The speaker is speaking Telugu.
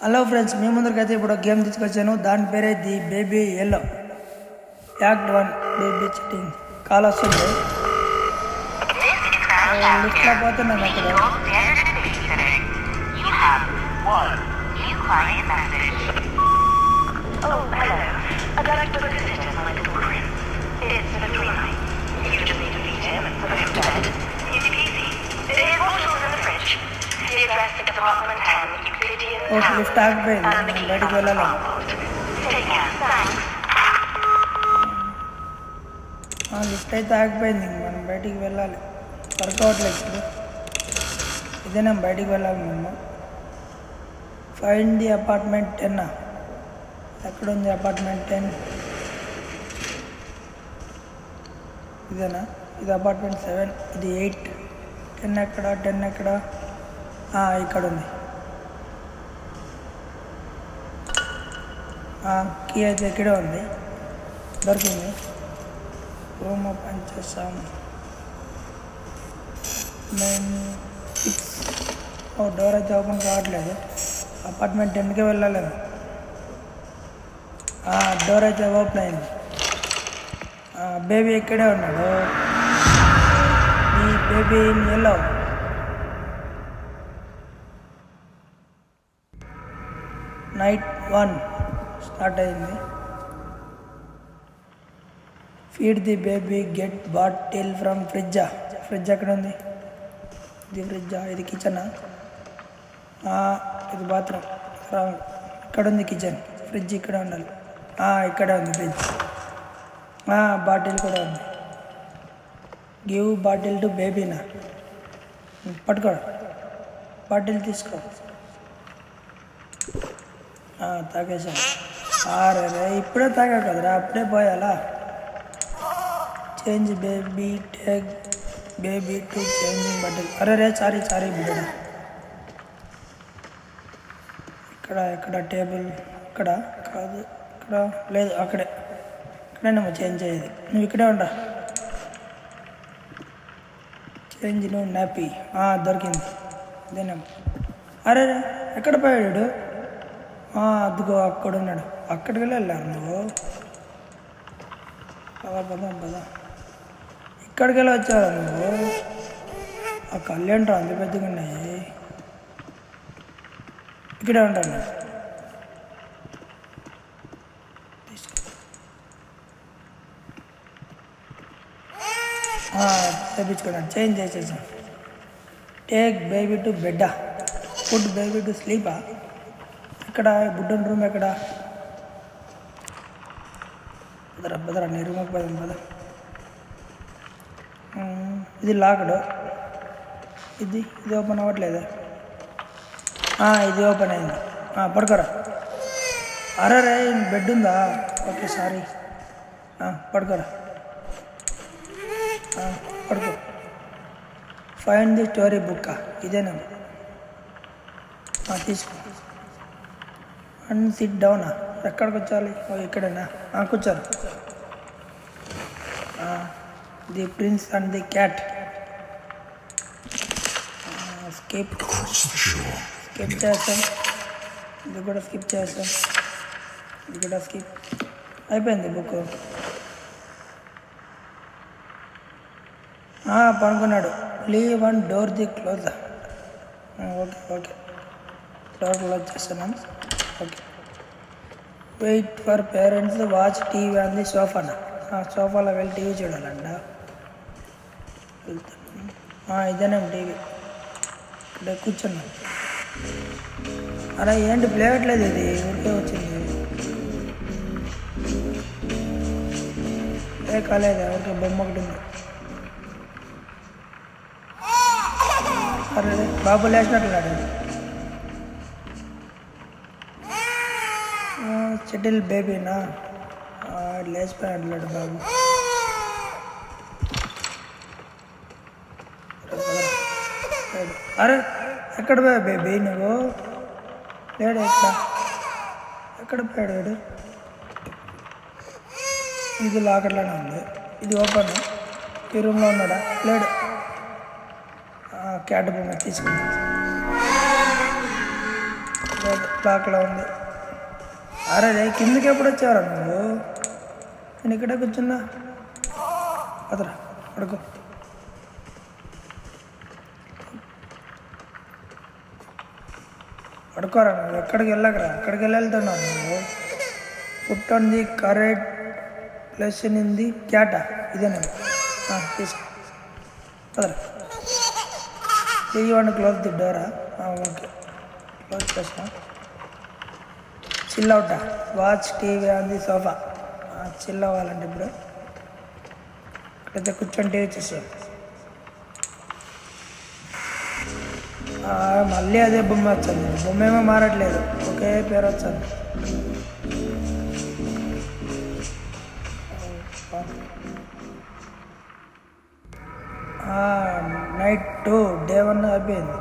హలో ఫ్రెండ్స్, మీ ముందరికైతే ఇప్పుడు గేమ్ తీసుకొచ్చాను. దాని పేరే the baby yellow act 1 baby cheating. Call వస్తుంది. లిఫ్ట్లో పోతున్నాను అక్కడ. లిఫ్ట్ ఆగిపోయింది, బయటికి వెళ్ళాలి. లిఫ్ట్ అయితే ఆగిపోయింది, మనం బయటికి వెళ్ళాలి. వర్క్ అవ్వట్లేదు ఇప్పుడు. ఇదేనా బయటికి వెళ్ళాలి మేము. Find the apartment 10. ఎక్కడుంది అపార్ట్మెంట్ 10? ఇదేనా? ఇది అపార్ట్మెంట్ 7, ఇది 8. 10 ఎక్కడ? 10 ఎక్కడ? ఇక్కడ ఉంది. కీ అయితే ఇక్కడే ఉంది, దొరికింది. రూమ్ ఓపెన్ చేస్తాము. 9, 6. డోర్ అయితే ఓపెన్ కావట్లేదు. అపార్ట్మెంట్ 10కే వెళ్ళాలి. డోర్ అయితే ఓపెన్ అయింది. బేబీ ఇక్కడే ఉన్నాడు. ఈ బేబీ ఎల్లో. నైట్ 1 స్టార్ట్ అయింది. Feed the baby, get bottle from fridge. Fridge ఎక్కడ ఉంది? ఇది ఫ్రిడ్జా? ఇది కిచెనా? ఇది బాత్రూమ్. ఇక్కడ ఉంది కిచెన్. ఫ్రిడ్జ్ ఇక్కడ ఉండాలి. ఇక్కడే ఉంది ఫ్రిడ్జ్. బాటిల్ కూడా ఉంది. గివ్ బాటిల్ టు బేబీనా. పట్టుకో, బాటిల్ తీసుకో. తాగేసాను. రే ఇప్పుడే తాగా కదరా, అప్పుడే పోయాలా? Change baby, take baby to changing bottle. రే సారీ బిడ్డ. ఇక్కడ టేబుల్. ఇక్కడ కాదు, ఇక్కడ లేదు, ఇక్కడేనేమో చేంజ్ అయ్యేది. నువ్వు ఇక్కడే ఉండా. చేంజ్ నువ్వు నాపీ. దొరికింది. ఇదేనేమో. రే ఎక్కడ పోయాడు? అదిగో అక్కడ ఉన్నాడు. అక్కడికి వెళ్ళారు నువ్వు. పదా ఇక్కడికి వెళ్ళి వచ్చావు నువ్వు. ఆ కళ్యాణ్ అంత పెద్దగా ఉన్నాయి. ఇక్కడే ఉంటాను. తెప్పించుకున్నాను. చేంజ్ చేసేసాం. టేక్ బేబీ టు బెడ్డా, ఫుడ్ బేబీ టు స్లీపా. ఇక్కడ బుడ్డన్ రూమ్ ఎక్కడ? బదరా నీ రూమ్కి పోదాం పద. ఇది లాక్డ్. ఇది ఓపెన్ అవ్వట్లేదు. ఇది ఓపెన్ అయింది. పడుకోరా. రే బెడ్ ఉందా? Okay sorry. పడుకోరా, పడుకో. Find the story book. ఇదేనా? తీసుకో. అండ్ సిట్ డౌనా. ఎక్కడికి వచ్చాలి? ఇక్కడేనా? కూర్చోరు. The prince and the cat. స్కిప్ చేస్తాం. ఇది కూడా స్కిప్ చేస్తాం. ఇది కూడా స్కిప్ అయిపోయింది బుక్. పడుకున్నాడు. Leave and door the close. Okay door close చేస్తున్నాం. Okay. Wait for parents, watch TV on the సోఫానా. సోఫాలో వెళ్ళి టీవీ చూడాలంట. ఇదేనా టీవీ? ఇక్కడ కూర్చున్నాం. ఏంటి ప్లే అవ్వట్లేదు? ఇది ఊరికే వచ్చింది. కాలేదా? ఊరికే బొమ్మ ఒకటి ఉంది. బాబు లేచినట్లున్నాడు. చెటిల్ బేబీనా? లేచిపోయాడు బాబు. ఎక్కడ పోయా బేబీ నువ్వు? లేడు. ఎక్కడ పోయాడు? ఇది లాకర్లోనే ఉంది. ఇది ఓపెన్. ఈ రూమ్లో ఉన్నాడా? లేడు. క్యాట్ బొమ్మ తీసుకున్నాడు. స్టాక్లో ఉంది. అరే రే కిందకి ఎప్పుడు వచ్చావరా నువ్వు? నేను ఇక్కడే కూర్చున్నా. అదరా పడుకో. పడుకోరా నువ్వు, ఎక్కడికి వెళ్ళకరా, ఎక్కడికి వెళ్తున్నావు నువ్వు? Put on the correct plus in the క్యాటా, ఇదేనా? తీసుకో అదరా. యూ వాంట్ క్లోజ్ ది డోరా? ఓకే క్లోజ్ చేసిన. చిల్ అవుటా, watch TV on the sofa. Chill అవ్వాలంటే ఇప్పుడు ఇక్కడైతే కూర్చొని టీవీ చూసాం. మళ్ళీ అదే బొమ్మ వచ్చింది. బొమ్మ ఏమో మారట్లేదు, ఒకే పేరు వచ్చింది. నైట్ 2 డే 1 అయిపోయింది.